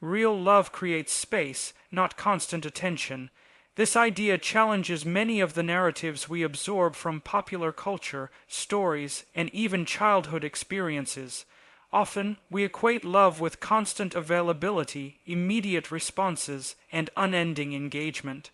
Real love creates space, not constant attention. This idea challenges many of the narratives we absorb from popular culture, stories, and even childhood experiences. Often, we equate love with constant availability, immediate responses, and unending engagement.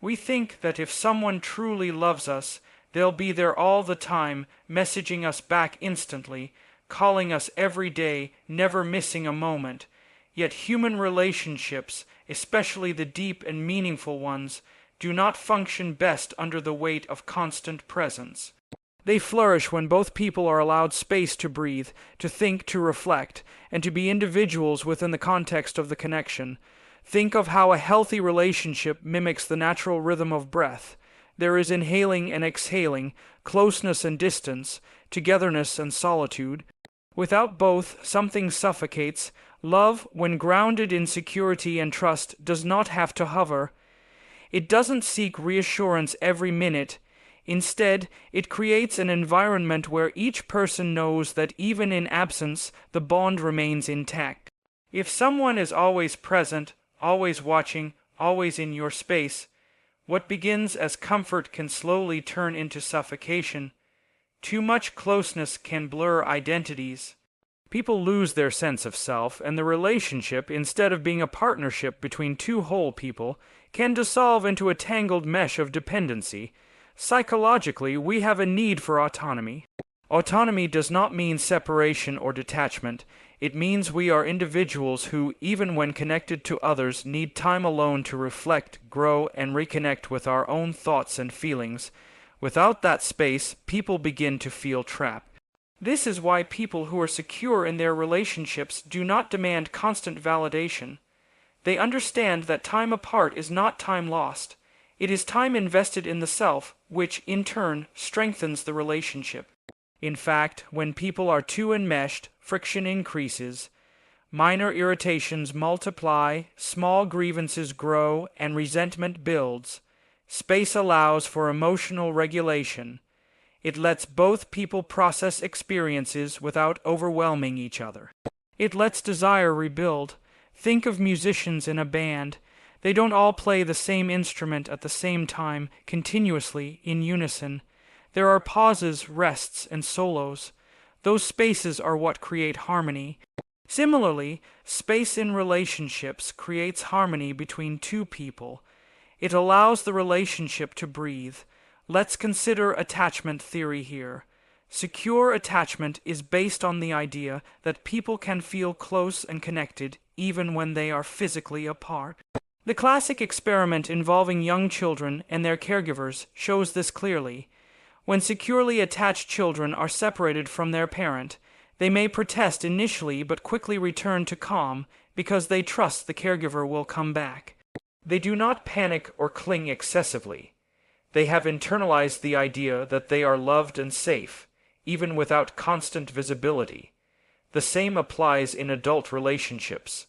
We think that if someone truly loves us, they'll be there all the time, messaging us back instantly, calling us every day, never missing a moment. Yet human relationships, especially the deep and meaningful ones, do not function best under the weight of constant presence. They flourish when both people are allowed space to breathe, to think, to reflect, and to be individuals within the context of the connection. Think of how a healthy relationship mimics the natural rhythm of breath. There is inhaling and exhaling, closeness and distance, togetherness and solitude. Without both, something suffocates. Love, when grounded in security and trust, does not have to hover. It doesn't seek reassurance every minute. Instead, it creates an environment where each person knows that even in absence, the bond remains intact. If someone is always present, always watching, always in your space, what begins as comfort can slowly turn into suffocation. Too much closeness can blur identities. People lose their sense of self, and the relationship, instead of being a partnership between two whole people, can dissolve into a tangled mesh of dependency. Psychologically, we have a need for autonomy. Autonomy does not mean separation or detachment. It means we are individuals who, even when connected to others, need time alone to reflect, grow, and reconnect with our own thoughts and feelings. Without that space, people begin to feel trapped. This is why people who are secure in their relationships do not demand constant validation. They understand that time apart is not time lost. It is time invested in the self, which, in turn, strengthens the relationship. In fact, when people are too enmeshed, friction increases. Minor irritations multiply, small grievances grow, and resentment builds. Space allows for emotional regulation. It lets both people process experiences without overwhelming each other. It lets desire rebuild. Think of musicians in a band. They don't all play the same instrument at the same time, continuously, in unison. There are pauses, rests, and solos. Those spaces are what create harmony. Similarly, space in relationships creates harmony between two people. It allows the relationship to breathe. Let's consider attachment theory here. Secure attachment is based on the idea that people can feel close and connected even when they are physically apart. The classic experiment involving young children and their caregivers shows this clearly. When securely attached children are separated from their parent, they may protest initially but quickly return to calm because they trust the caregiver will come back. They do not panic or cling excessively. They have internalized the idea that they are loved and safe, even without constant visibility. The same applies in adult relationships.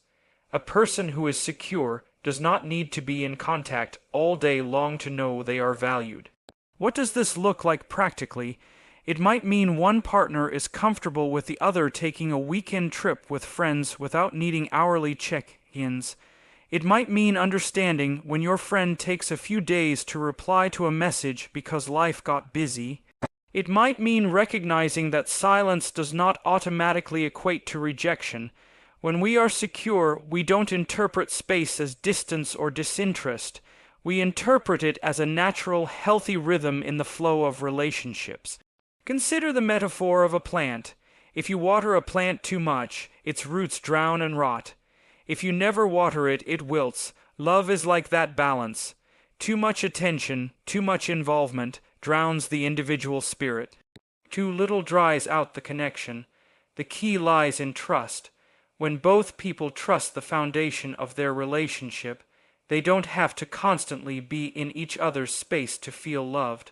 A person who is secure does not need to be in contact all day long to know they are valued. What does this look like practically? It might mean one partner is comfortable with the other taking a weekend trip with friends without needing hourly check-ins. It might mean understanding when your friend takes a few days to reply to a message because life got busy. It might mean recognizing that silence does not automatically equate to rejection. When we are secure, we don't interpret space as distance or disinterest. We interpret it as a natural, healthy rhythm in the flow of relationships. Consider the metaphor of a plant. If you water a plant too much, its roots drown and rot. If you never water it, it wilts. Love is like that balance. Too much attention, too much involvement, drowns the individual spirit. Too little dries out the connection. The key lies in trust. When both people trust the foundation of their relationship, they don't have to constantly be in each other's space to feel loved.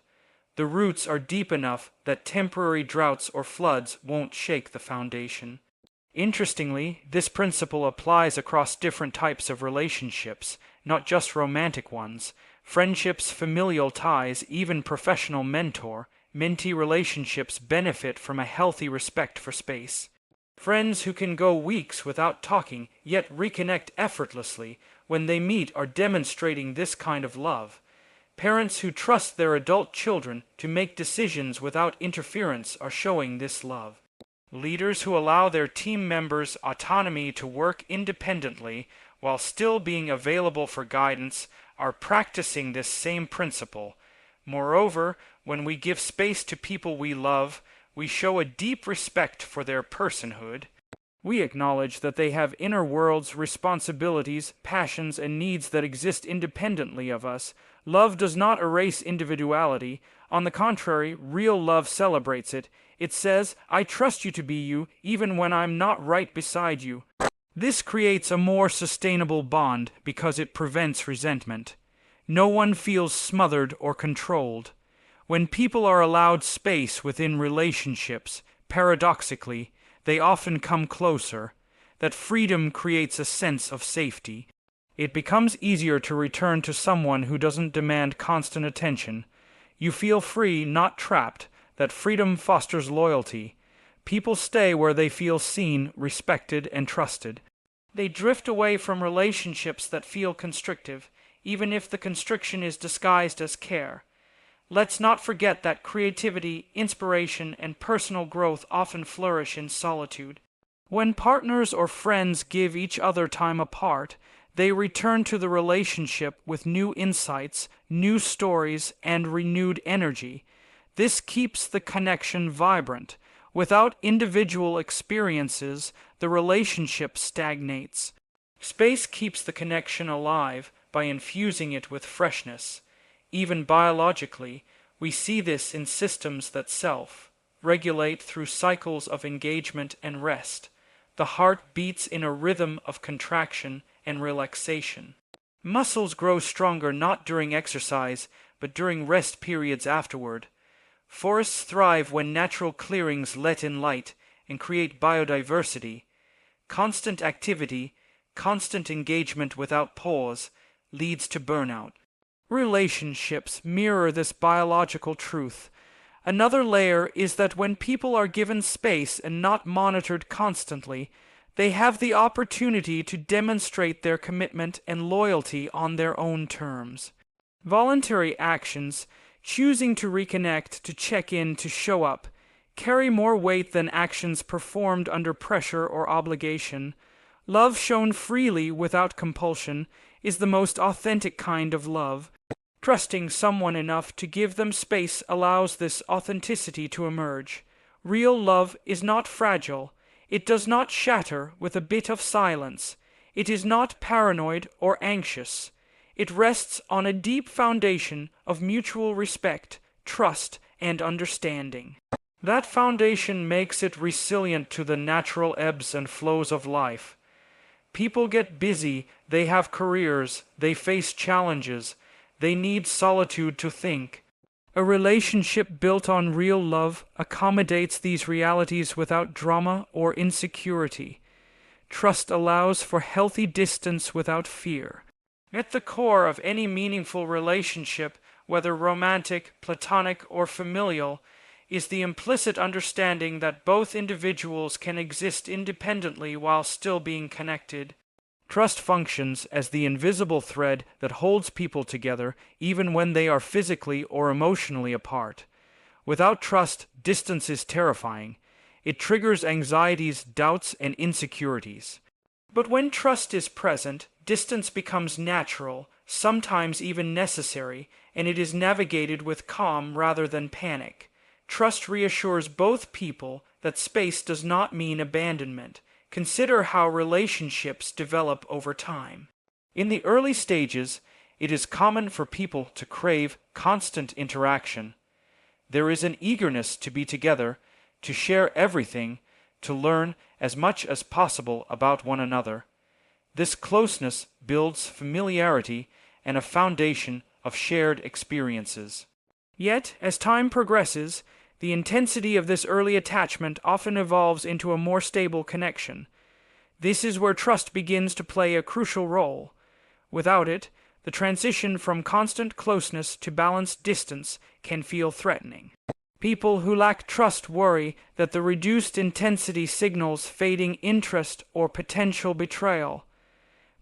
The roots are deep enough that temporary droughts or floods won't shake the foundation. Interestingly, this principle applies across different types of relationships, not just romantic ones. Friendships, familial ties, even professional mentor-mentee relationships benefit from a healthy respect for space. Friends who can go weeks without talking yet reconnect effortlessly when they meet are demonstrating this kind of love. Parents who trust their adult children to make decisions without interference are showing this love. Leaders who allow their team members autonomy to work independently while still being available for guidance are practicing this same principle. Moreover, when we give space to people we love, we show a deep respect for their personhood. We acknowledge that they have inner worlds, responsibilities, passions, and needs that exist independently of us. Love does not erase individuality. On the contrary, real love celebrates it. It says, "I trust you to be you, even when I'm not right beside you." This creates a more sustainable bond because it prevents resentment. No one feels smothered or controlled. When people are allowed space within relationships, paradoxically, they often come closer. That freedom creates a sense of safety. It becomes easier to return to someone who doesn't demand constant attention. You feel free, not trapped. That freedom fosters loyalty. People stay where they feel seen, respected, and trusted. They drift away from relationships that feel constrictive, even if the constriction is disguised as care. Let's not forget that creativity, inspiration, and personal growth often flourish in solitude. When partners or friends give each other time apart, they return to the relationship with new insights, new stories, and renewed energy. This keeps the connection vibrant. Without individual experiences, the relationship stagnates. Space keeps the connection alive by infusing it with freshness. Even biologically, we see this in systems that self-regulate through cycles of engagement and rest. The heart beats in a rhythm of contraction and relaxation. Muscles grow stronger not during exercise, but during rest periods afterward. Forests thrive when natural clearings let in light and create biodiversity. Constant activity, constant engagement without pause, leads to burnout. Relationships mirror this biological truth. Another layer is that when people are given space and not monitored constantly, they have the opportunity to demonstrate their commitment and loyalty on their own terms. Voluntary actions, choosing to reconnect, to check in, to show up, carry more weight than actions performed under pressure or obligation. Love shown freely without compulsion is the most authentic kind of love. Trusting someone enough to give them space allows this authenticity to emerge. Real love is not fragile. It does not shatter with a bit of silence. It is not paranoid or anxious. It rests on a deep foundation of mutual respect, trust, and understanding. That foundation makes it resilient to the natural ebbs and flows of life. People get busy, they have careers, they face challenges, they need solitude to think. A relationship built on real love accommodates these realities without drama or insecurity. Trust allows for healthy distance without fear. At the core of any meaningful relationship, whether romantic, platonic, or familial, is the implicit understanding that both individuals can exist independently while still being connected. Trust functions as the invisible thread that holds people together even when they are physically or emotionally apart. Without trust, distance is terrifying. It triggers anxieties, doubts, and insecurities. But when trust is present, distance becomes natural, sometimes even necessary, and it is navigated with calm rather than panic. Trust reassures both people that space does not mean abandonment. Consider how relationships develop over time. In the early stages, it is common for people to crave constant interaction. There is an eagerness to be together, to share everything, to learn as much as possible about one another. This closeness builds familiarity and a foundation of shared experiences. Yet, as time progresses, the intensity of this early attachment often evolves into a more stable connection. This is where trust begins to play a crucial role. Without it, the transition from constant closeness to balanced distance can feel threatening. People who lack trust worry that the reduced intensity signals fading interest or potential betrayal.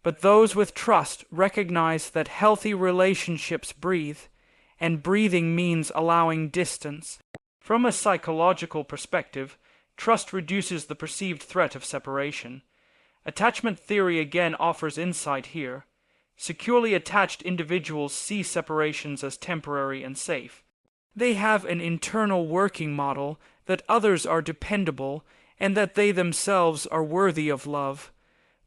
But those with trust recognize that healthy relationships breathe, and breathing means allowing distance. From a psychological perspective, trust reduces the perceived threat of separation. Attachment theory again offers insight here. Securely attached individuals see separations as temporary and safe. They have an internal working model that others are dependable and that they themselves are worthy of love.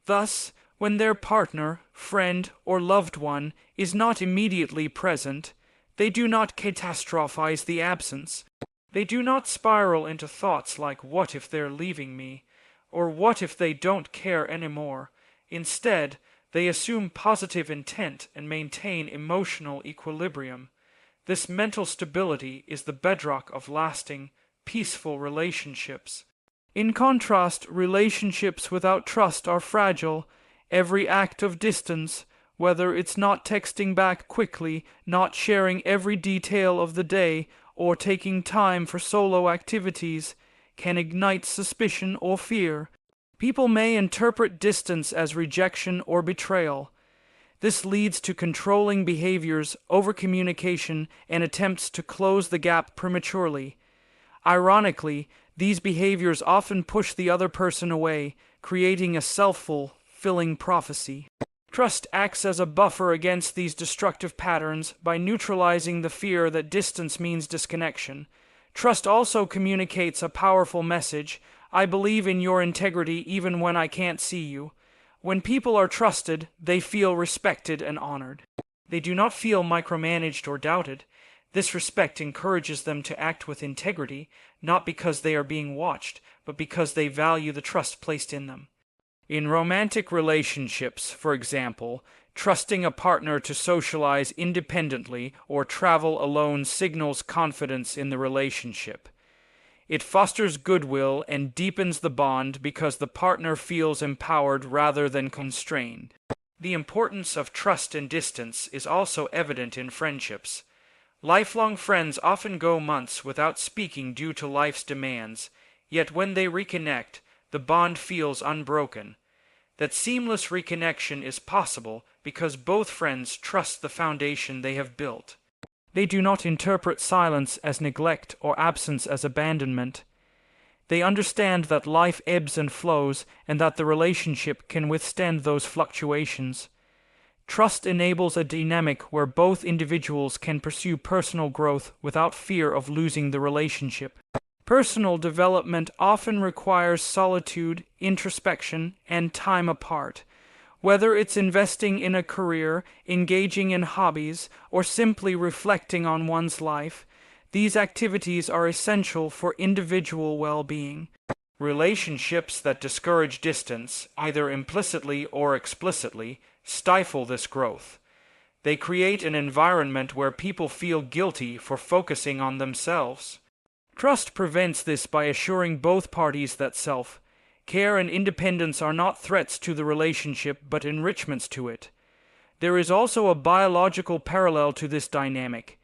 Thus, when their partner, friend, or loved one is not immediately present, they do not catastrophize the absence. They do not spiral into thoughts like, "What if they're leaving me?" or "What if they don't care anymore?" Instead, they assume positive intent and maintain emotional equilibrium. This mental stability is the bedrock of lasting, peaceful relationships. In contrast, relationships without trust are fragile. Every act of distance, whether it's not texting back quickly, not sharing every detail of the day, or taking time for solo activities, can ignite suspicion or fear. People may interpret distance as rejection or betrayal. This leads to controlling behaviors, overcommunication, and attempts to close the gap prematurely. Ironically, these behaviors often push the other person away, creating a self-fulfilling prophecy. Trust acts as a buffer against these destructive patterns by neutralizing the fear that distance means disconnection. Trust also communicates a powerful message: "I believe in your integrity even when I can't see you." When people are trusted, they feel respected and honored. They do not feel micromanaged or doubted. This respect encourages them to act with integrity, not because they are being watched, but because they value the trust placed in them. In romantic relationships, for example, trusting a partner to socialize independently or travel alone signals confidence in the relationship. It fosters goodwill and deepens the bond because the partner feels empowered rather than constrained. The importance of trust and distance is also evident in friendships. Lifelong friends often go months without speaking due to life's demands, yet when they reconnect, the bond feels unbroken. That seamless reconnection is possible because both friends trust the foundation they have built. They do not interpret silence as neglect or absence as abandonment. They understand that life ebbs and flows and that the relationship can withstand those fluctuations. Trust enables a dynamic where both individuals can pursue personal growth without fear of losing the relationship. Personal development often requires solitude, introspection, and time apart. Whether it's investing in a career, engaging in hobbies, or simply reflecting on one's life, these activities are essential for individual well-being. Relationships that discourage distance, either implicitly or explicitly, stifle this growth. They create an environment where people feel guilty for focusing on themselves. Trust prevents this by assuring both parties that self-care and independence are not threats to the relationship but enrichments to it. There is also a biological parallel to this dynamic.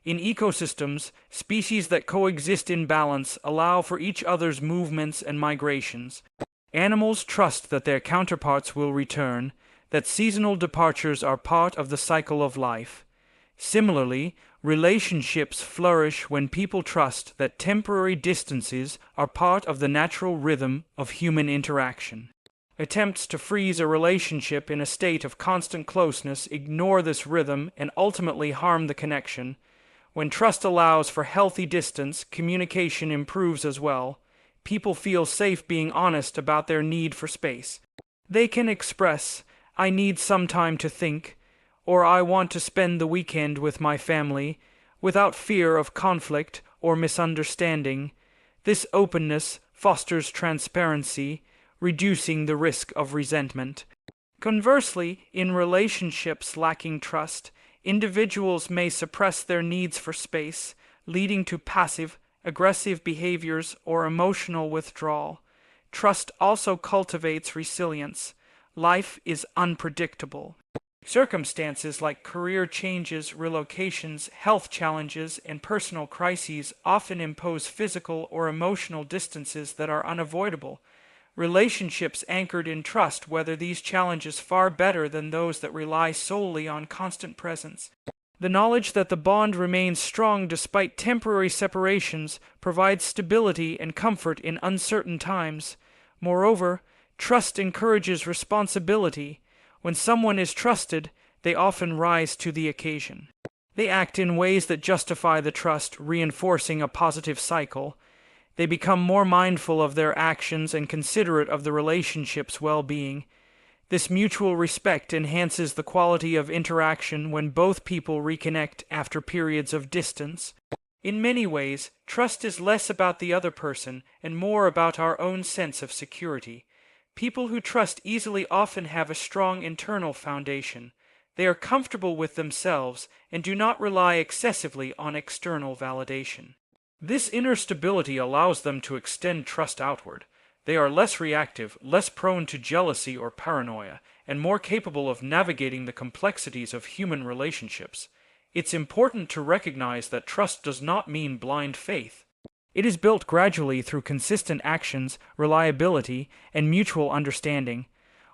In ecosystems, species that coexist in balance allow for each other's movements and migrations. Animals trust that their counterparts will return, that seasonal departures are part of the cycle of life. Similarly, relationships flourish when people trust that temporary distances are part of the natural rhythm of human interaction. Attempts to freeze a relationship in a state of constant closeness ignore this rhythm and ultimately harm the connection. When trust allows for healthy distance, communication improves as well. People feel safe being honest about their need for space. They can express, "I need some time to think," or "I want to spend the weekend with my family," without fear of conflict or misunderstanding. This openness fosters transparency, reducing the risk of resentment. Conversely, in relationships lacking trust, individuals may suppress their needs for space, leading to passive, aggressive behaviors or emotional withdrawal. Trust also cultivates resilience. Life is unpredictable. Circumstances like career changes, relocations, health challenges, and personal crises often impose physical or emotional distances that are unavoidable. Relationships anchored in trust weather these challenges far better than those that rely solely on constant presence. The knowledge that the bond remains strong despite temporary separations provides stability and comfort in uncertain times. Moreover, trust encourages responsibility. When someone is trusted, they often rise to the occasion. They act in ways that justify the trust, reinforcing a positive cycle. They become more mindful of their actions and considerate of the relationship's well-being. This mutual respect enhances the quality of interaction when both people reconnect after periods of distance. In many ways, trust is less about the other person and more about our own sense of security. People who trust easily often have a strong internal foundation. They are comfortable with themselves and do not rely excessively on external validation. This inner stability allows them to extend trust outward. They are less reactive, less prone to jealousy or paranoia, and more capable of navigating the complexities of human relationships. It's important to recognize that trust does not mean blind faith. It is built gradually through consistent actions, reliability, and mutual understanding.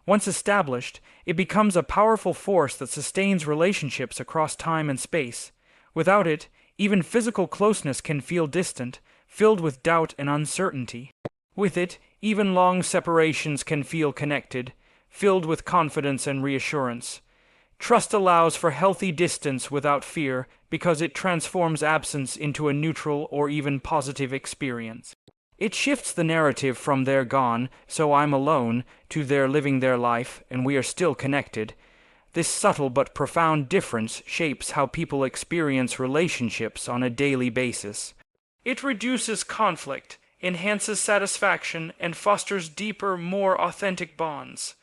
Once established, it becomes a powerful force that sustains relationships across time and space. Without it, even physical closeness can feel distant, filled with doubt and uncertainty. With it, even long separations can feel connected, filled with confidence and reassurance. Trust allows for healthy distance without fear because it transforms absence into a neutral or even positive experience. It shifts the narrative from "they're gone, so I'm alone" to "they're living their life, and we are still connected." This subtle but profound difference shapes how people experience relationships on a daily basis. It reduces conflict, enhances satisfaction, and fosters deeper, more authentic bonds.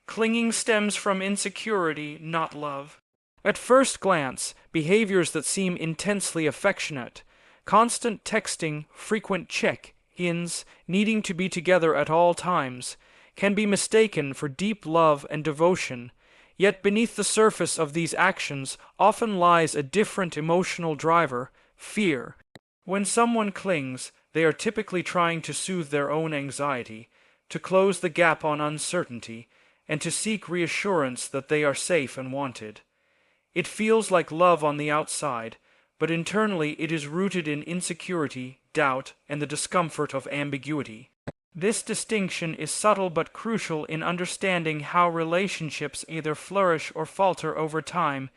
Clinging stems from insecurity, not love. At first glance, behaviors that seem intensely affectionate, constant texting, frequent check-ins, needing to be together at all times, can be mistaken for deep love and devotion. Yet beneath the surface of these actions often lies a different emotional driver: fear. When someone clings, they are typically trying to soothe their own anxiety, to close the gap on uncertainty, and to seek reassurance that they are safe and wanted. It feels like love on the outside, but internally it is rooted in insecurity, doubt, and the discomfort of ambiguity. This distinction is subtle but crucial in understanding how relationships either flourish or falter over time.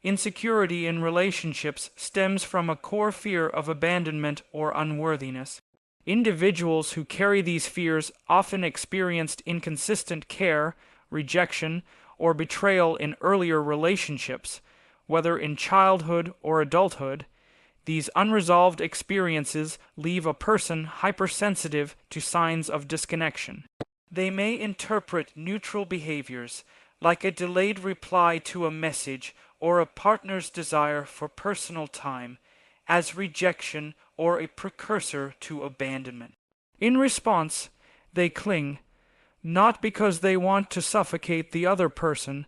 Insecurity in relationships stems from a core fear of abandonment or unworthiness. Individuals who carry these fears often experienced inconsistent care, rejection, or betrayal in earlier relationships, whether in childhood or adulthood. These unresolved experiences leave a person hypersensitive to signs of disconnection. They may interpret neutral behaviors, like a delayed reply to a message or a partner's desire for personal time, as rejection or a precursor to abandonment. In response, they cling, not because they want to suffocate the other person,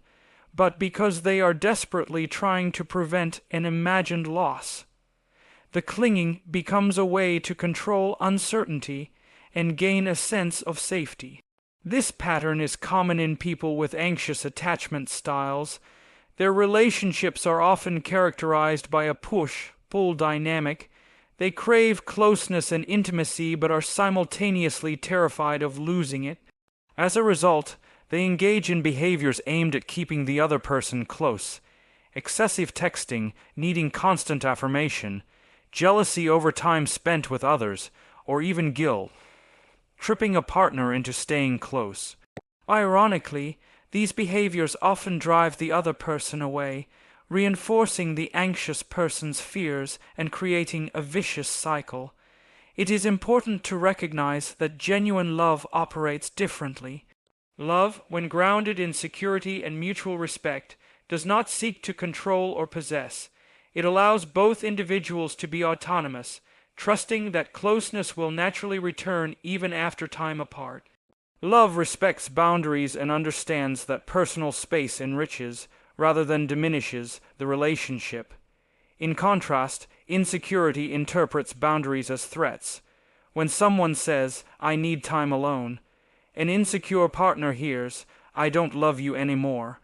but because they are desperately trying to prevent an imagined loss. The clinging becomes a way to control uncertainty and gain a sense of safety. This pattern is common in people with anxious attachment styles. Their relationships are often characterized by a push-pull dynamic. They crave closeness and intimacy but are simultaneously terrified of losing it. As a result, they engage in behaviors aimed at keeping the other person close. Excessive texting, needing constant affirmation, jealousy over time spent with others, or even guilt, tripping a partner into staying close. Ironically, these behaviors often drive the other person away, reinforcing the anxious person's fears and creating a vicious cycle. It is important to recognize that genuine love operates differently. Love, when grounded in security and mutual respect, does not seek to control or possess. It allows both individuals to be autonomous, trusting that closeness will naturally return even after time apart. Love respects boundaries and understands that personal space enriches, rather than diminishes the relationship. In contrast, insecurity interprets boundaries as threats. When someone says, "I need time alone," an insecure partner hears, "I don't love you anymore."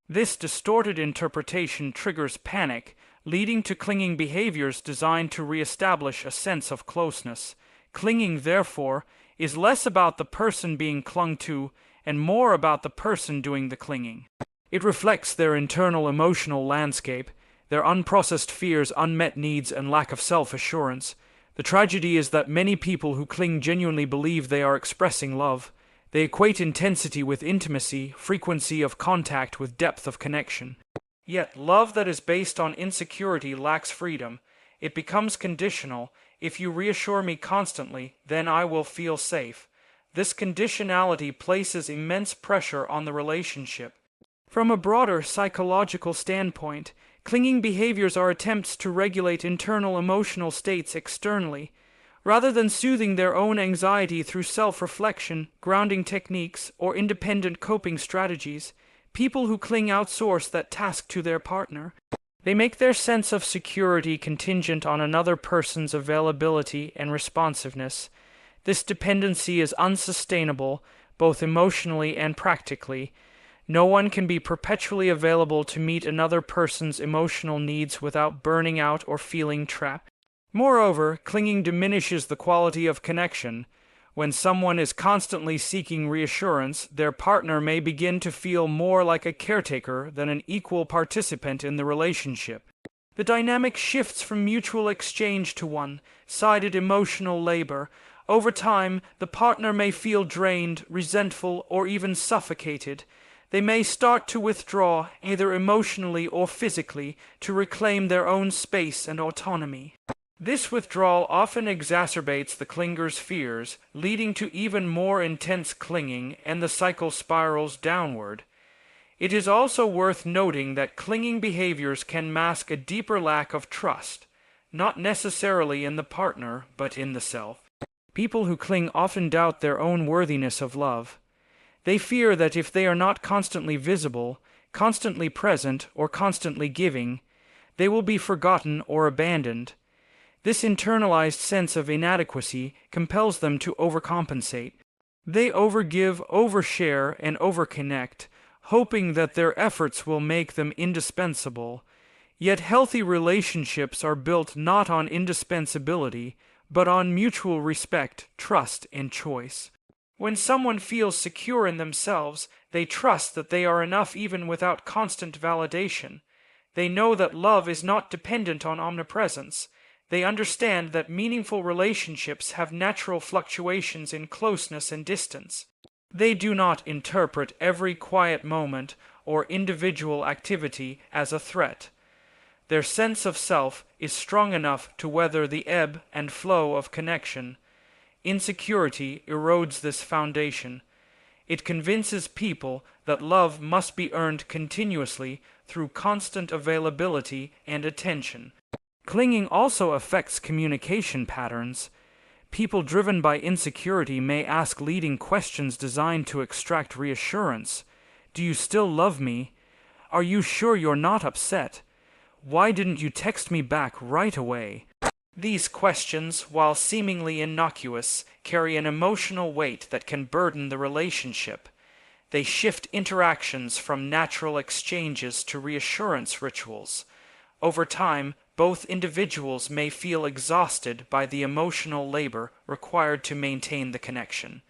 This distorted interpretation triggers panic, leading to clinging behaviors designed to reestablish a sense of closeness. Clinging, therefore, is less about the person being clung to and more about the person doing the clinging. It reflects their internal emotional landscape, their unprocessed fears, unmet needs, and lack of self-assurance. The tragedy is that many people who cling genuinely believe they are expressing love. They equate intensity with intimacy, frequency of contact with depth of connection. Yet, love that is based on insecurity lacks freedom. It becomes conditional. If you reassure me constantly, then I will feel safe. This conditionality places immense pressure on the relationship. From a broader psychological standpoint, clinging behaviors are attempts to regulate internal emotional states externally. Rather than soothing their own anxiety through self-reflection, grounding techniques, or independent coping strategies, people who cling outsource that task to their partner. They make their sense of security contingent on another person's availability and responsiveness. This dependency is unsustainable, both emotionally and practically. No one can be perpetually available to meet another person's emotional needs without burning out or feeling trapped. Moreover, clinging diminishes the quality of connection. When someone is constantly seeking reassurance, their partner may begin to feel more like a caretaker than an equal participant in the relationship. The dynamic shifts from mutual exchange to one-sided emotional labor. Over time, the partner may feel drained, resentful, or even suffocated. They may start to withdraw, either emotionally or physically, to reclaim their own space and autonomy. This withdrawal often exacerbates the clinger's fears, leading to even more intense clinging, and the cycle spirals downward. It is also worth noting that clinging behaviors can mask a deeper lack of trust, not necessarily in the partner, but in the self. People who cling often doubt their own worthiness of love. They fear that if they are not constantly visible, constantly present, or constantly giving, they will be forgotten or abandoned. This internalized sense of inadequacy compels them to overcompensate. They overgive, overshare, and overconnect, hoping that their efforts will make them indispensable. Yet healthy relationships are built not on indispensability, but on mutual respect, trust, and choice. When someone feels secure in themselves, they trust that they are enough even without constant validation. They know that love is not dependent on omnipresence. They understand that meaningful relationships have natural fluctuations in closeness and distance. They do not interpret every quiet moment or individual activity as a threat. Their sense of self is strong enough to weather the ebb and flow of connection. Insecurity erodes this foundation. It convinces people that love must be earned continuously through constant availability and attention. Clinging also affects communication patterns. People driven by insecurity may ask leading questions designed to extract reassurance. Do you still love me? Are you sure you're not upset? Why didn't you text me back right away? These questions, while seemingly innocuous, carry an emotional weight that can burden the relationship. They shift interactions from natural exchanges to reassurance rituals. Over time, both individuals may feel exhausted by the emotional labor required to maintain the connection.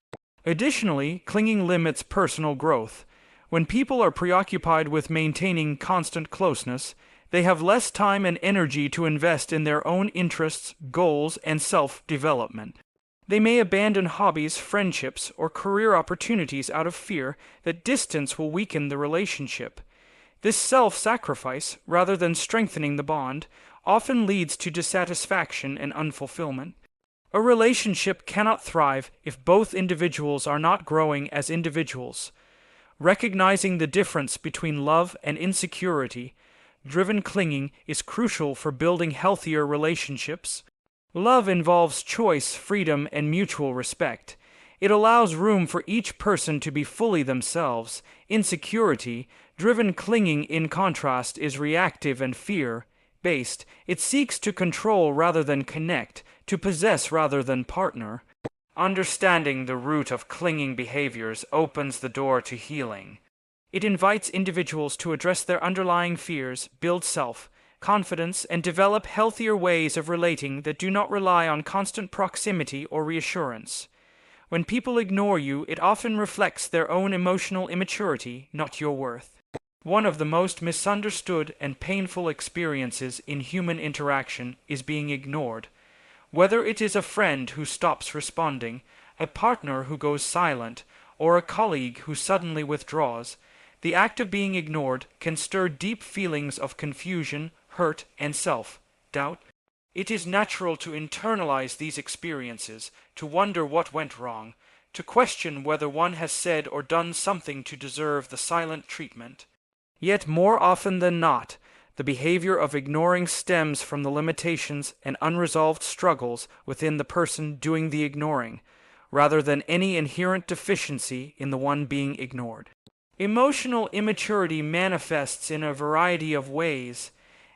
Additionally, clinging limits personal growth. When people are preoccupied with maintaining constant closeness, they have less time and energy to invest in their own interests, goals, and self-development. They may abandon hobbies, friendships, or career opportunities out of fear that distance will weaken the relationship. This self-sacrifice, rather than strengthening the bond, often leads to dissatisfaction and unfulfillment. A relationship cannot thrive if both individuals are not growing as individuals. Recognizing the difference between love and insecurity-driven clinging is crucial for building healthier relationships. Love involves choice, freedom, and mutual respect. It allows room for each person to be fully themselves. Insecurity, Driven clinging, in contrast, is reactive and fear-based. It seeks to control rather than connect, to possess rather than partner. Understanding the root of clinging behaviors opens the door to healing. It invites individuals to address their underlying fears, build self-confidence, and develop healthier ways of relating that do not rely on constant proximity or reassurance. When people ignore you, it often reflects their own emotional immaturity, not your worth. One of the most misunderstood and painful experiences in human interaction is being ignored. Whether it is a friend who stops responding, a partner who goes silent, or a colleague who suddenly withdraws, the act of being ignored can stir deep feelings of confusion, hurt, and self-doubt. It is natural to internalize these experiences, to wonder what went wrong, to question whether one has said or done something to deserve the silent treatment. Yet more often than not, the behavior of ignoring stems from the limitations and unresolved struggles within the person doing the ignoring, rather than any inherent deficiency in the one being ignored. Emotional immaturity manifests in a variety of ways,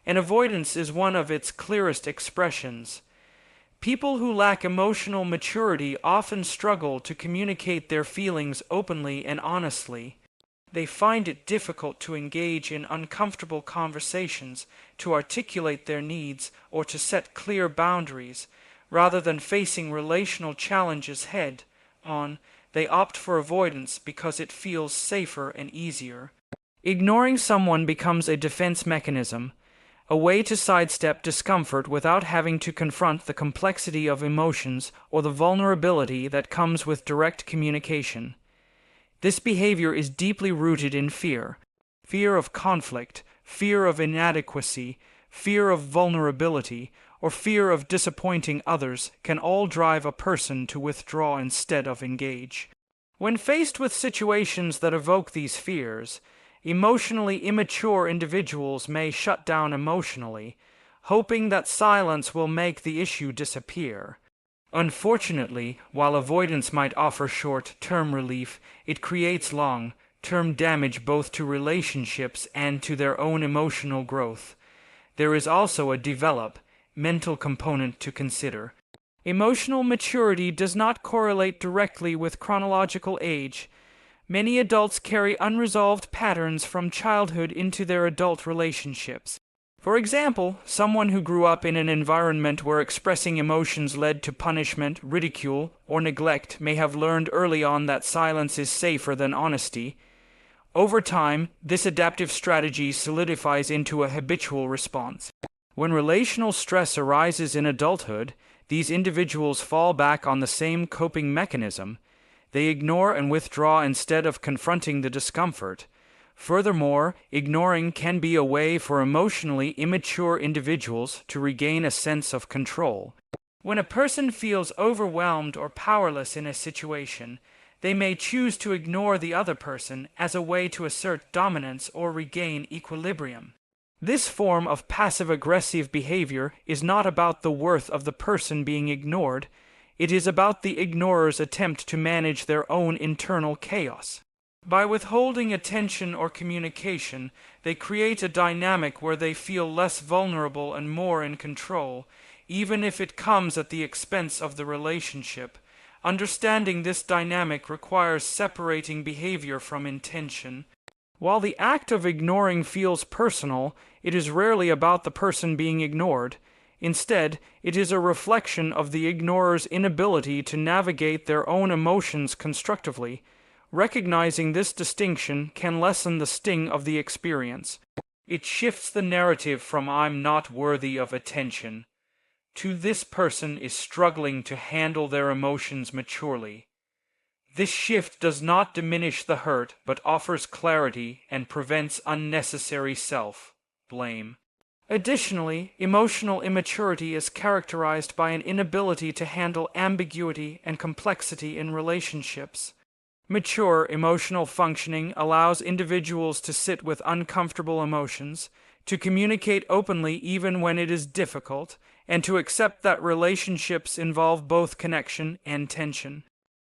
and avoidance is one of its clearest expressions. People who lack emotional maturity often struggle to communicate their feelings openly and honestly. They find it difficult to engage in uncomfortable conversations, to articulate their needs, or to set clear boundaries. Rather than facing relational challenges head-on, they opt for avoidance because it feels safer and easier. Ignoring someone becomes a defense mechanism, a way to sidestep discomfort without having to confront the complexity of emotions or the vulnerability that comes with direct communication. This behavior is deeply rooted in fear of conflict, fear of inadequacy, fear of vulnerability, or fear of disappointing others can all drive a person to withdraw instead of engage. When faced with situations that evoke these fears, emotionally immature individuals may shut down emotionally, hoping that silence will make the issue disappear. Unfortunately, while avoidance might offer short-term relief, it creates long-term damage both to relationships and to their own emotional growth. There is also a developmental component to consider. Emotional maturity does not correlate directly with chronological age. Many adults carry unresolved patterns from childhood into their adult relationships. For example, someone who grew up in an environment where expressing emotions led to punishment, ridicule, or neglect may have learned early on that silence is safer than honesty. Over time, this adaptive strategy solidifies into a habitual response. When relational stress arises in adulthood, these individuals fall back on the same coping mechanism. They ignore and withdraw instead of confronting the discomfort. Furthermore, ignoring can be a way for emotionally immature individuals to regain a sense of control. When a person feels overwhelmed or powerless in a situation, they may choose to ignore the other person as a way to assert dominance or regain equilibrium. This form of passive-aggressive behavior is not about the worth of the person being ignored. It is about the ignorer's attempt to manage their own internal chaos. By withholding attention or communication, they create a dynamic where they feel less vulnerable and more in control, even if it comes at the expense of the relationship. Understanding this dynamic requires separating behavior from intention. While the act of ignoring feels personal, it is rarely about the person being ignored. Instead, it is a reflection of the ignorer's inability to navigate their own emotions constructively. Recognizing this distinction can lessen the sting of the experience. It shifts the narrative from "I'm not worthy of attention" to "this person is struggling to handle their emotions maturely." This shift does not diminish the hurt, but offers clarity and prevents unnecessary self-blame. Additionally, emotional immaturity is characterized by an inability to handle ambiguity and complexity in relationships. Mature emotional functioning allows individuals to sit with uncomfortable emotions, to communicate openly even when it is difficult, and to accept that relationships involve both connection and tension.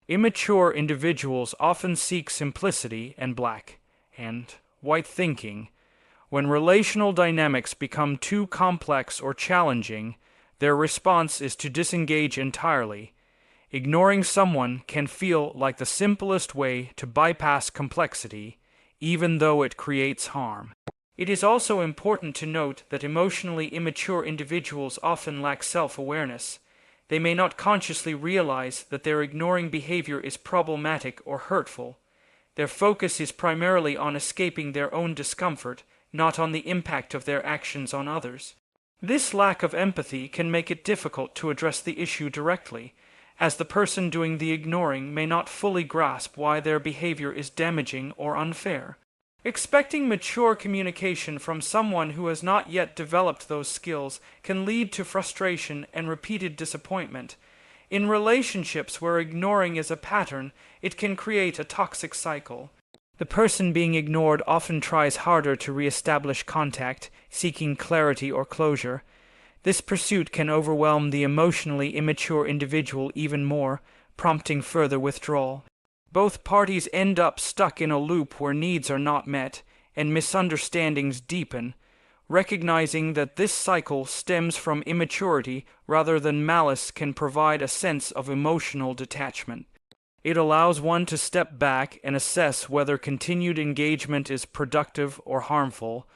Immature individuals often seek simplicity and black and white thinking. When relational dynamics become too complex or challenging, their response is to disengage entirely. Ignoring someone can feel like the simplest way to bypass complexity, even though it creates harm. It is also important to note that emotionally immature individuals often lack self-awareness. They may not consciously realize that their ignoring behavior is problematic or hurtful. Their focus is primarily on escaping their own discomfort, not on the impact of their actions on others. This lack of empathy can make it difficult to address the issue directly, as the person doing the ignoring may not fully grasp why their behavior is damaging or unfair. Expecting mature communication from someone who has not yet developed those skills can lead to frustration and repeated disappointment. In relationships where ignoring is a pattern, it can create a toxic cycle. The person being ignored often tries harder to re-establish contact, seeking clarity or closure. This pursuit can overwhelm the emotionally immature individual even more, prompting further withdrawal. Both parties end up stuck in a loop where needs are not met, and misunderstandings deepen. Recognizing that this cycle stems from immaturity rather than malice can provide a sense of emotional detachment. It allows one to step back and assess whether continued engagement is productive or harmful.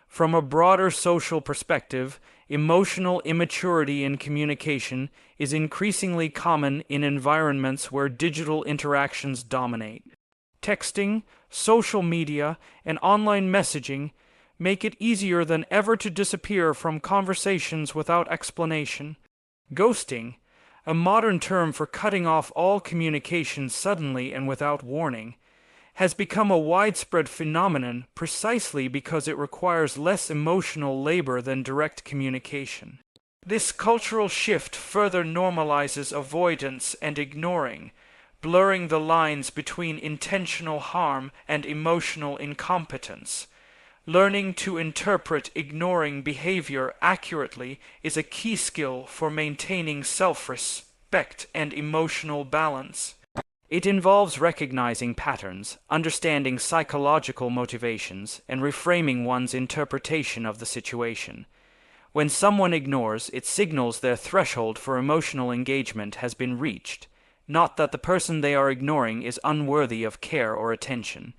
From a broader social perspective, emotional immaturity in communication is increasingly common in environments where digital interactions dominate. Texting, social media, and online messaging make it easier than ever to disappear from conversations without explanation. Ghosting, a modern term for cutting off all communication suddenly and without warning, has become a widespread phenomenon precisely because it requires less emotional labor than direct communication. This cultural shift further normalizes avoidance and ignoring, blurring the lines between intentional harm and emotional incompetence. Learning to interpret ignoring behavior accurately is a key skill for maintaining self-respect and emotional balance. It involves recognizing patterns, understanding psychological motivations, and reframing one's interpretation of the situation. When someone ignores, it signals their threshold for emotional engagement has been reached, not that the person they are ignoring is unworthy of care or attention.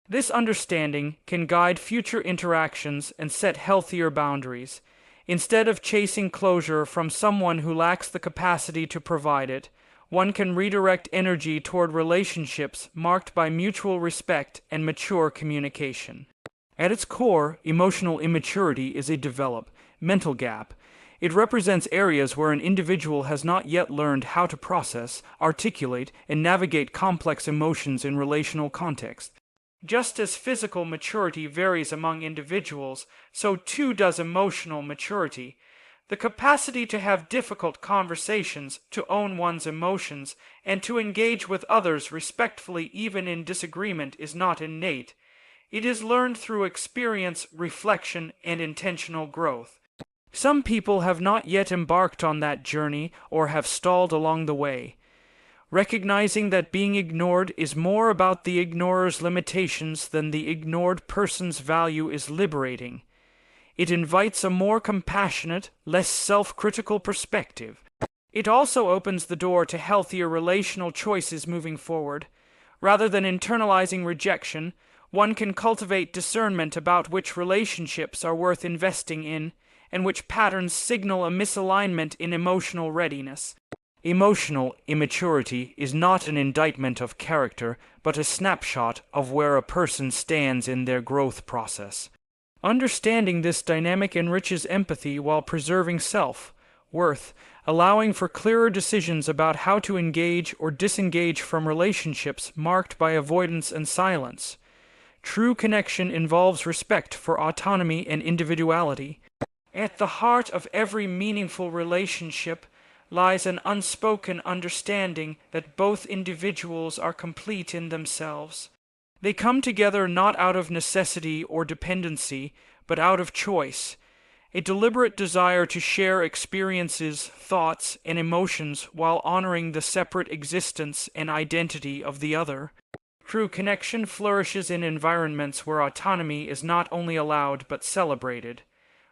This understanding can guide future interactions and set healthier boundaries. Instead of chasing closure from someone who lacks the capacity to provide it, one can redirect energy toward relationships marked by mutual respect and mature communication. At its core, emotional immaturity is a developed mental gap. It represents areas where an individual has not yet learned how to process, articulate, and navigate complex emotions in relational context. Just as physical maturity varies among individuals, so too does emotional maturity. The capacity to have difficult conversations, to own one's emotions, and to engage with others respectfully even in disagreement is not innate. It is learned through experience, reflection, and intentional growth. Some people have not yet embarked on that journey or have stalled along the way. Recognizing that being ignored is more about the ignorer's limitations than the ignored person's value is liberating. It invites a more compassionate, less self-critical perspective. It also opens the door to healthier relational choices moving forward. Rather than internalizing rejection, one can cultivate discernment about which relationships are worth investing in and which patterns signal a misalignment in emotional readiness. Emotional immaturity is not an indictment of character, but a snapshot of where a person stands in their growth process. Understanding this dynamic enriches empathy while preserving self-worth, allowing for clearer decisions about how to engage or disengage from relationships marked by avoidance and silence. True connection involves respect for autonomy and individuality. At the heart of every meaningful relationship lies an unspoken understanding that both individuals are complete in themselves. They come together not out of necessity or dependency, but out of choice, a deliberate desire to share experiences, thoughts, and emotions while honoring the separate existence and identity of the other. True connection flourishes in environments where autonomy is not only allowed but celebrated.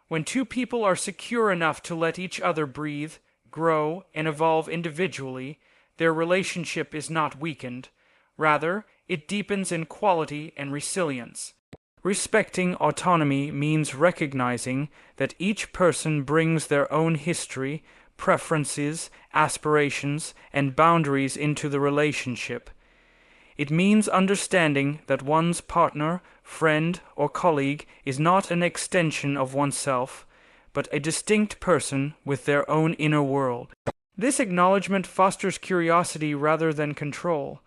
When two people are secure enough to let each other breathe, grow, and evolve individually, their relationship is not weakened. Rather, it deepens in quality and resilience. Respecting autonomy means recognizing that each person brings their own history, preferences, aspirations, and boundaries into the relationship. It means understanding that one's partner, friend, or colleague is not an extension of oneself, but a distinct person with their own inner world. This acknowledgement fosters curiosity rather than control.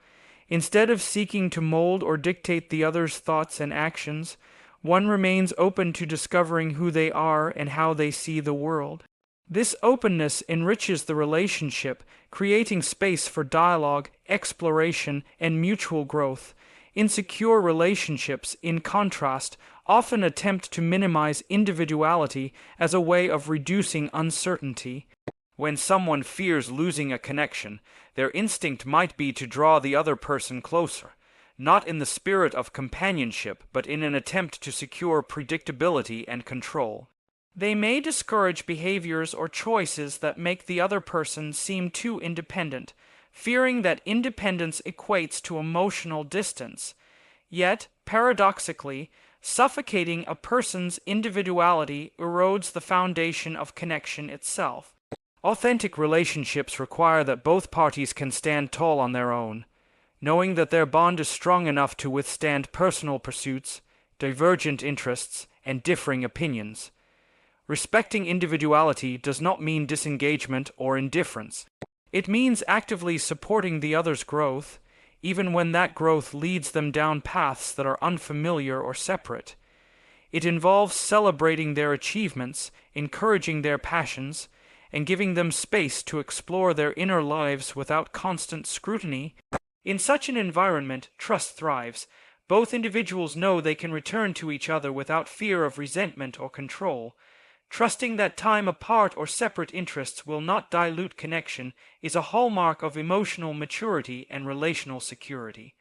Instead of seeking to mold or dictate the other's thoughts and actions, one remains open to discovering who they are and how they see the world. This openness enriches the relationship, creating space for dialogue, exploration, and mutual growth. Insecure relationships, in contrast, often attempt to minimize individuality as a way of reducing uncertainty. When someone fears losing a connection, their instinct might be to draw the other person closer, not in the spirit of companionship, but in an attempt to secure predictability and control. They may discourage behaviors or choices that make the other person seem too independent, fearing that independence equates to emotional distance. Yet, paradoxically, suffocating a person's individuality erodes the foundation of connection itself. Authentic relationships require that both parties can stand tall on their own, knowing that their bond is strong enough to withstand personal pursuits, divergent interests, and differing opinions. Respecting individuality does not mean disengagement or indifference. It means actively supporting the other's growth, even when that growth leads them down paths that are unfamiliar or separate. It involves celebrating their achievements, encouraging their passions, and giving them space to explore their inner lives without constant scrutiny. In such an environment, trust thrives. Both individuals know they can return to each other without fear of resentment or control. Trusting that time apart or separate interests will not dilute connection is a hallmark of emotional maturity and relational security.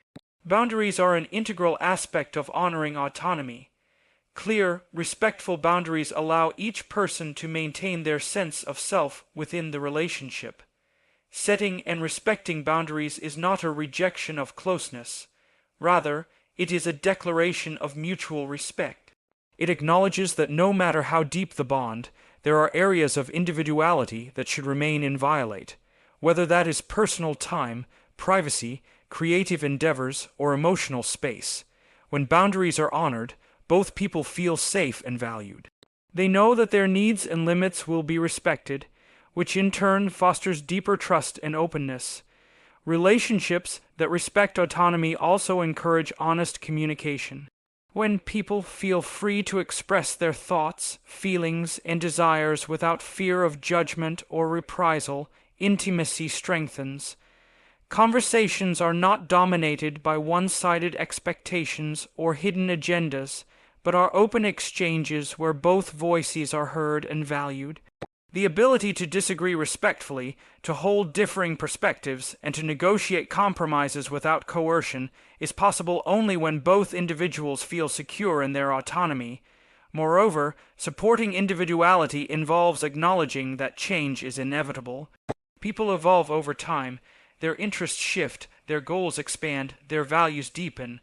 Boundaries are an integral aspect of honoring autonomy. Clear, respectful boundaries allow each person to maintain their sense of self within the relationship. Setting and respecting boundaries is not a rejection of closeness. Rather, it is a declaration of mutual respect. It acknowledges that no matter how deep the bond, there are areas of individuality that should remain inviolate, whether that is personal time, privacy, creative endeavors, or emotional space. When boundaries are honored, both people feel safe and valued. They know that their needs and limits will be respected, which in turn fosters deeper trust and openness. Relationships that respect autonomy also encourage honest communication. When people feel free to express their thoughts, feelings, and desires without fear of judgment or reprisal, intimacy strengthens. Conversations are not dominated by one-sided expectations or hidden agendas, but are open exchanges where both voices are heard and valued. The ability to disagree respectfully, to hold differing perspectives, and to negotiate compromises without coercion is possible only when both individuals feel secure in their autonomy. Moreover, supporting individuality involves acknowledging that change is inevitable. People evolve over time, their interests shift, their goals expand, their values deepen.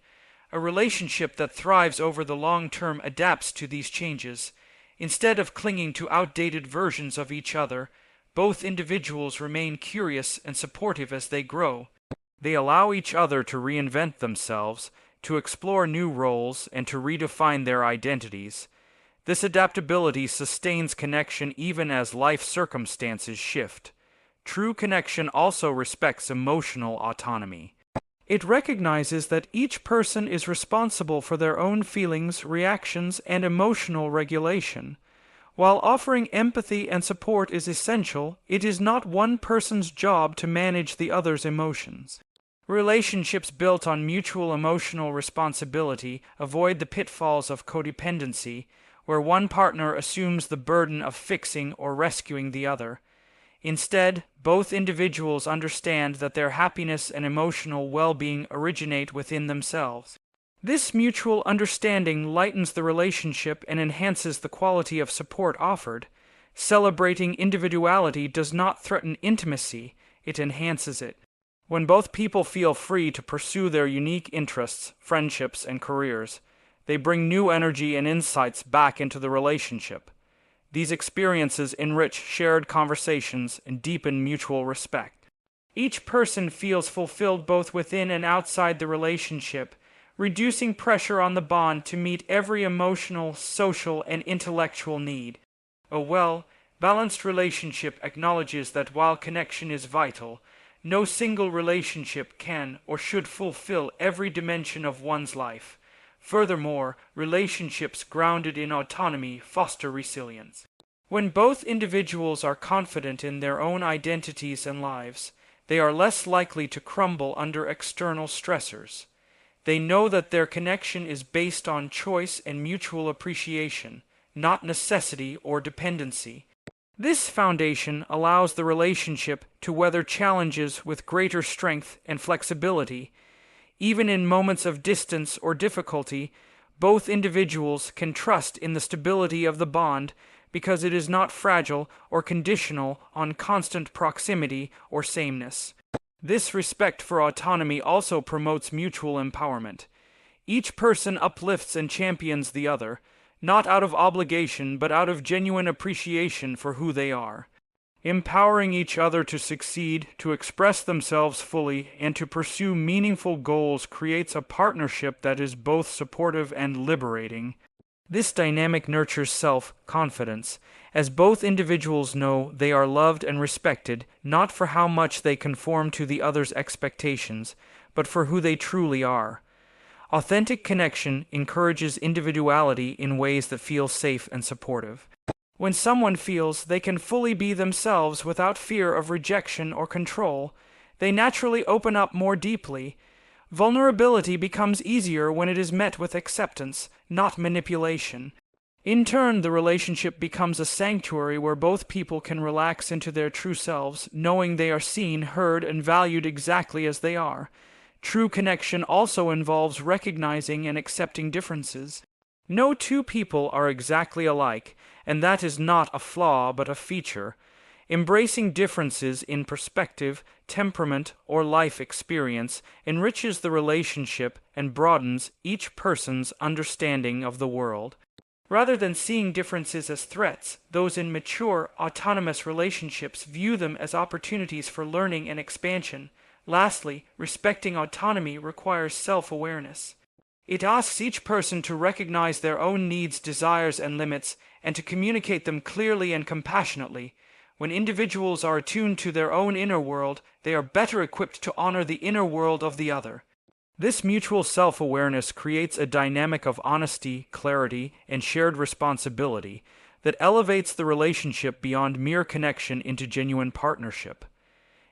A relationship that thrives over the long term adapts to these changes. Instead of clinging to outdated versions of each other, both individuals remain curious and supportive as they grow. They allow each other to reinvent themselves, to explore new roles, and to redefine their identities. This adaptability sustains connection even as life circumstances shift. True connection also respects emotional autonomy. It recognizes that each person is responsible for their own feelings, reactions, and emotional regulation. While offering empathy and support is essential, it is not one person's job to manage the other's emotions. Relationships built on mutual emotional responsibility avoid the pitfalls of codependency, where one partner assumes the burden of fixing or rescuing the other. Instead, both individuals understand that their happiness and emotional well-being originate within themselves. This mutual understanding lightens the relationship and enhances the quality of support offered. Celebrating individuality does not threaten intimacy, it enhances it. When both people feel free to pursue their unique interests, friendships, and careers, they bring new energy and insights back into the relationship. These experiences enrich shared conversations and deepen mutual respect. Each person feels fulfilled both within and outside the relationship, reducing pressure on the bond to meet every emotional, social, and intellectual need. A well-balanced relationship acknowledges that while connection is vital, no single relationship can or should fulfill every dimension of one's life. Furthermore, relationships grounded in autonomy foster resilience. When both individuals are confident in their own identities and lives, they are less likely to crumble under external stressors. They know that their connection is based on choice and mutual appreciation, not necessity or dependency. This foundation allows the relationship to weather challenges with greater strength and flexibility. Even in moments of distance or difficulty, both individuals can trust in the stability of the bond because it is not fragile or conditional on constant proximity or sameness. This respect for autonomy also promotes mutual empowerment. Each person uplifts and champions the other, not out of obligation but out of genuine appreciation for who they are. Empowering each other to succeed, to express themselves fully, and to pursue meaningful goals creates a partnership that is both supportive and liberating. This dynamic nurtures self-confidence, as both individuals know they are loved and respected, not for how much they conform to the other's expectations, but for who they truly are. Authentic connection encourages individuality in ways that feel safe and supportive. When someone feels they can fully be themselves without fear of rejection or control, they naturally open up more deeply. Vulnerability becomes easier when it is met with acceptance, not manipulation. In turn, the relationship becomes a sanctuary where both people can relax into their true selves, knowing they are seen, heard, and valued exactly as they are. True connection also involves recognizing and accepting differences. No two people are exactly alike, and that is not a flaw but a feature. Embracing differences in perspective, temperament, or life experience enriches the relationship and broadens each person's understanding of the world. Rather than seeing differences as threats, those in mature, autonomous relationships view them as opportunities for learning and expansion. Lastly, respecting autonomy requires self-awareness. It asks each person to recognize their own needs, desires, and limits, and to communicate them clearly and compassionately. When individuals are attuned to their own inner world, they are better equipped to honor the inner world of the other. This mutual self-awareness creates a dynamic of honesty, clarity, and shared responsibility that elevates the relationship beyond mere connection into genuine partnership.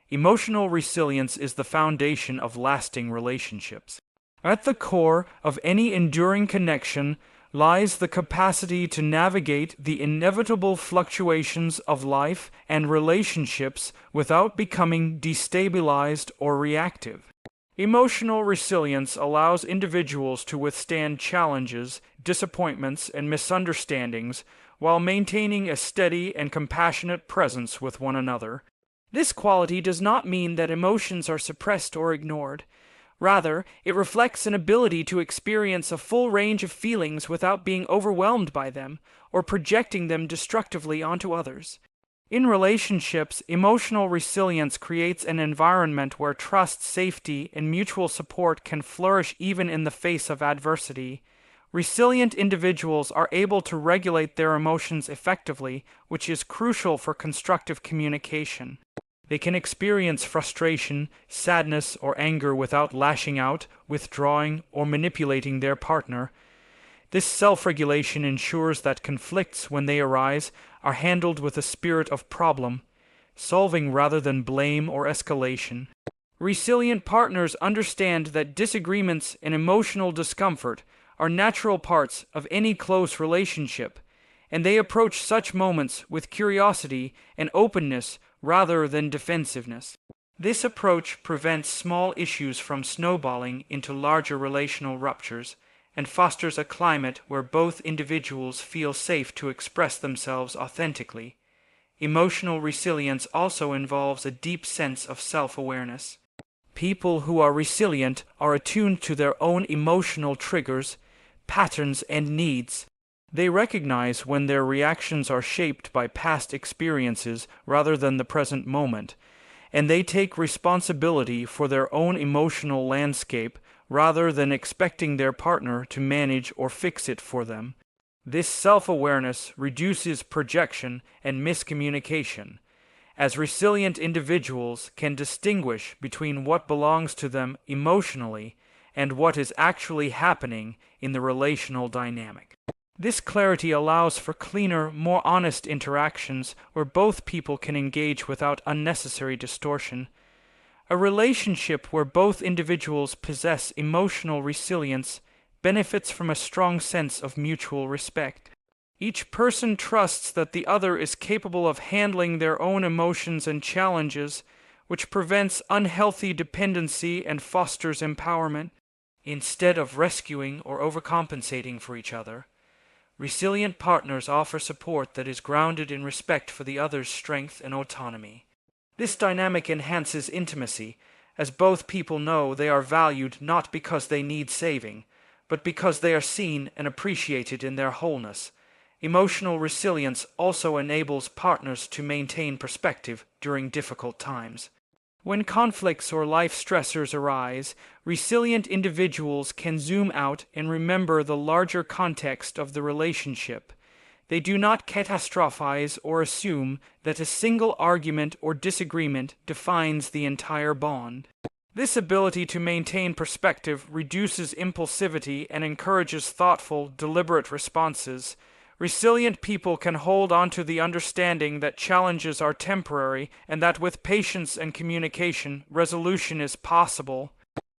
Emotional resilience is the foundation of lasting relationships. At the core of any enduring connection lies the capacity to navigate the inevitable fluctuations of life and relationships without becoming destabilized or reactive. Emotional resilience allows individuals to withstand challenges, disappointments, and misunderstandings while maintaining a steady and compassionate presence with one another. This quality does not mean that emotions are suppressed or ignored. Rather, it reflects an ability to experience a full range of feelings without being overwhelmed by them or projecting them destructively onto others. In relationships, emotional resilience creates an environment where trust, safety, and mutual support can flourish even in the face of adversity. Resilient individuals are able to regulate their emotions effectively, which is crucial for constructive communication. They can experience frustration, sadness, or anger without lashing out, withdrawing, or manipulating their partner. This self-regulation ensures that conflicts, when they arise, are handled with a spirit of problem-solving rather than blame or escalation. Resilient partners understand that disagreements and emotional discomfort are natural parts of any close relationship, and they approach such moments with curiosity and openness rather than defensiveness. This approach prevents small issues from snowballing into larger relational ruptures and fosters a climate where both individuals feel safe to express themselves authentically. Emotional resilience also involves a deep sense of self-awareness. People who are resilient are attuned to their own emotional triggers, patterns, and needs. They recognize when their reactions are shaped by past experiences rather than the present moment, and they take responsibility for their own emotional landscape rather than expecting their partner to manage or fix it for them. This self-awareness reduces projection and miscommunication, as resilient individuals can distinguish between what belongs to them emotionally and what is actually happening in the relational dynamic. This clarity allows for cleaner, more honest interactions where both people can engage without unnecessary distortion. A relationship where both individuals possess emotional resilience benefits from a strong sense of mutual respect. Each person trusts that the other is capable of handling their own emotions and challenges, which prevents unhealthy dependency and fosters empowerment. Instead of rescuing or overcompensating for each other, resilient partners offer support that is grounded in respect for the other's strength and autonomy. This dynamic enhances intimacy, as both people know they are valued not because they need saving, but because they are seen and appreciated in their wholeness. Emotional resilience also enables partners to maintain perspective during difficult times. When conflicts or life stressors arise, resilient individuals can zoom out and remember the larger context of the relationship. They do not catastrophize or assume that a single argument or disagreement defines the entire bond. This ability to maintain perspective reduces impulsivity and encourages thoughtful, deliberate responses. Resilient people can hold on to the understanding that challenges are temporary and that with patience and communication, resolution is possible.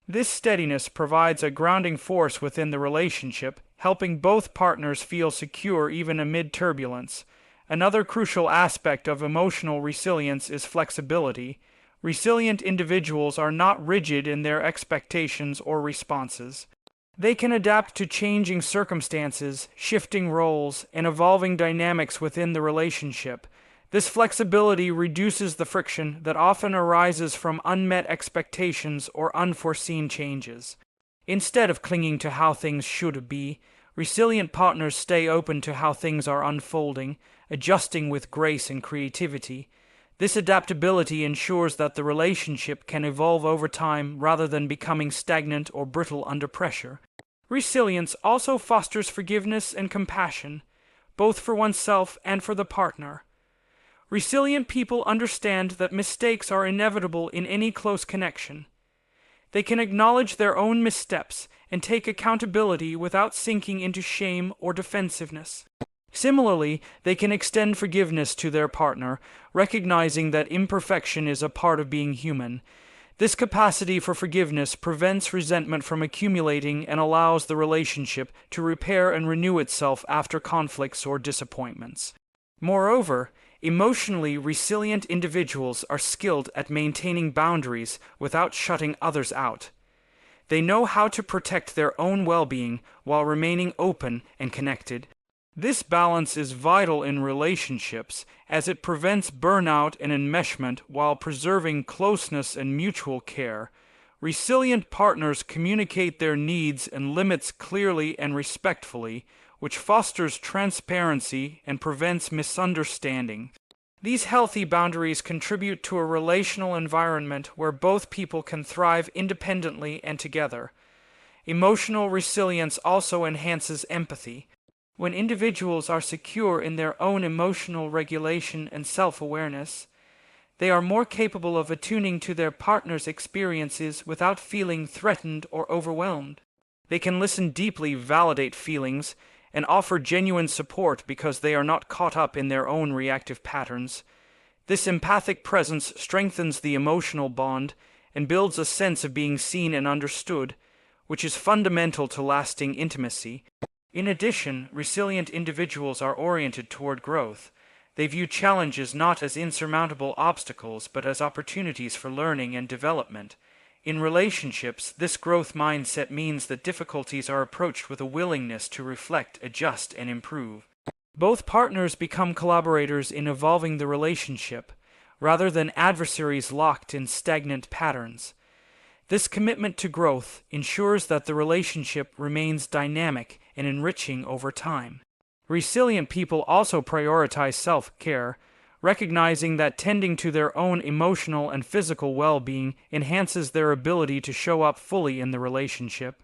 This steadiness provides a grounding force within the relationship, helping both partners feel secure even amid turbulence. Another crucial aspect of emotional resilience is flexibility. Resilient individuals are not rigid in their expectations or responses. They can adapt to changing circumstances, shifting roles, and evolving dynamics within the relationship. This flexibility reduces the friction that often arises from unmet expectations or unforeseen changes. Instead of clinging to how things should be, resilient partners stay open to how things are unfolding, adjusting with grace and creativity. This adaptability ensures that the relationship can evolve over time rather than becoming stagnant or brittle under pressure. Resilience also fosters forgiveness and compassion, both for oneself and for the partner. Resilient people understand that mistakes are inevitable in any close connection. They can acknowledge their own missteps and take accountability without sinking into shame or defensiveness. Similarly, they can extend forgiveness to their partner, recognizing that imperfection is a part of being human. This capacity for forgiveness prevents resentment from accumulating and allows the relationship to repair and renew itself after conflicts or disappointments. Moreover, emotionally resilient individuals are skilled at maintaining boundaries without shutting others out. They know how to protect their own well-being while remaining open and connected. This balance is vital in relationships as it prevents burnout and enmeshment while preserving closeness and mutual care. Resilient partners communicate their needs and limits clearly and respectfully, which fosters transparency and prevents misunderstanding. These healthy boundaries contribute to a relational environment where both people can thrive independently and together. Emotional resilience also enhances empathy. When individuals are secure in their own emotional regulation and self-awareness, they are more capable of attuning to their partner's experiences without feeling threatened or overwhelmed. They can listen deeply, validate feelings, and offer genuine support because they are not caught up in their own reactive patterns. This empathic presence strengthens the emotional bond and builds a sense of being seen and understood, which is fundamental to lasting intimacy. In addition, resilient individuals are oriented toward growth. They view challenges not as insurmountable obstacles but as opportunities for learning and development. In relationships, this growth mindset means that difficulties are approached with a willingness to reflect, adjust, and improve. Both partners become collaborators in evolving the relationship, rather than adversaries locked in stagnant patterns. This commitment to growth ensures that the relationship remains dynamic and enriching over time. Resilient people also prioritize self-care, recognizing that tending to their own emotional and physical well-being enhances their ability to show up fully in the relationship.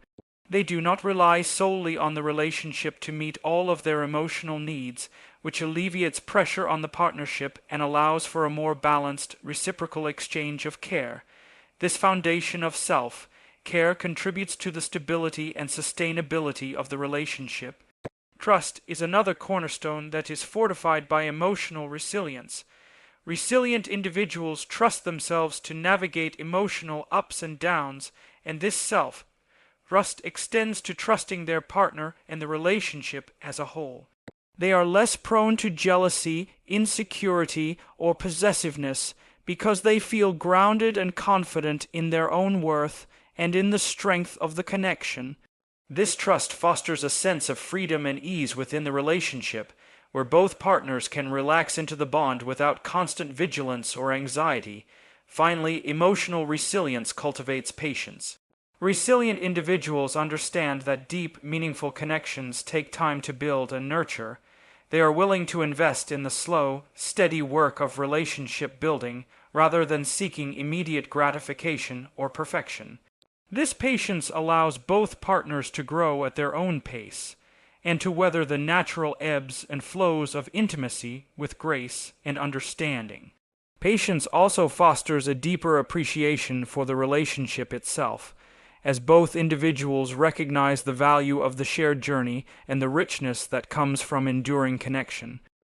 They do not rely solely on the relationship to meet all of their emotional needs, which alleviates pressure on the partnership and allows for a more balanced, reciprocal exchange of care. This foundation of self-care contributes to the stability and sustainability of the relationship. Trust is another cornerstone that is fortified by emotional resilience. Resilient individuals trust themselves to navigate emotional ups and downs, and this self-trust extends to trusting their partner and the relationship as a whole. They are less prone to jealousy, insecurity, or possessiveness because they feel grounded and confident in their own worth and in the strength of the connection. This trust fosters a sense of freedom and ease within the relationship, where both partners can relax into the bond without constant vigilance or anxiety. Finally, emotional resilience cultivates patience. Resilient individuals understand that deep, meaningful connections take time to build and nurture. They are willing to invest in the slow, steady work of relationship building rather than seeking immediate gratification or perfection. This patience allows both partners to grow at their own pace and to weather the natural ebbs and flows of intimacy with grace and understanding. Patience also fosters a deeper appreciation for the relationship itself, as both individuals recognize the value of the shared journey and the richness that comes from enduring connection.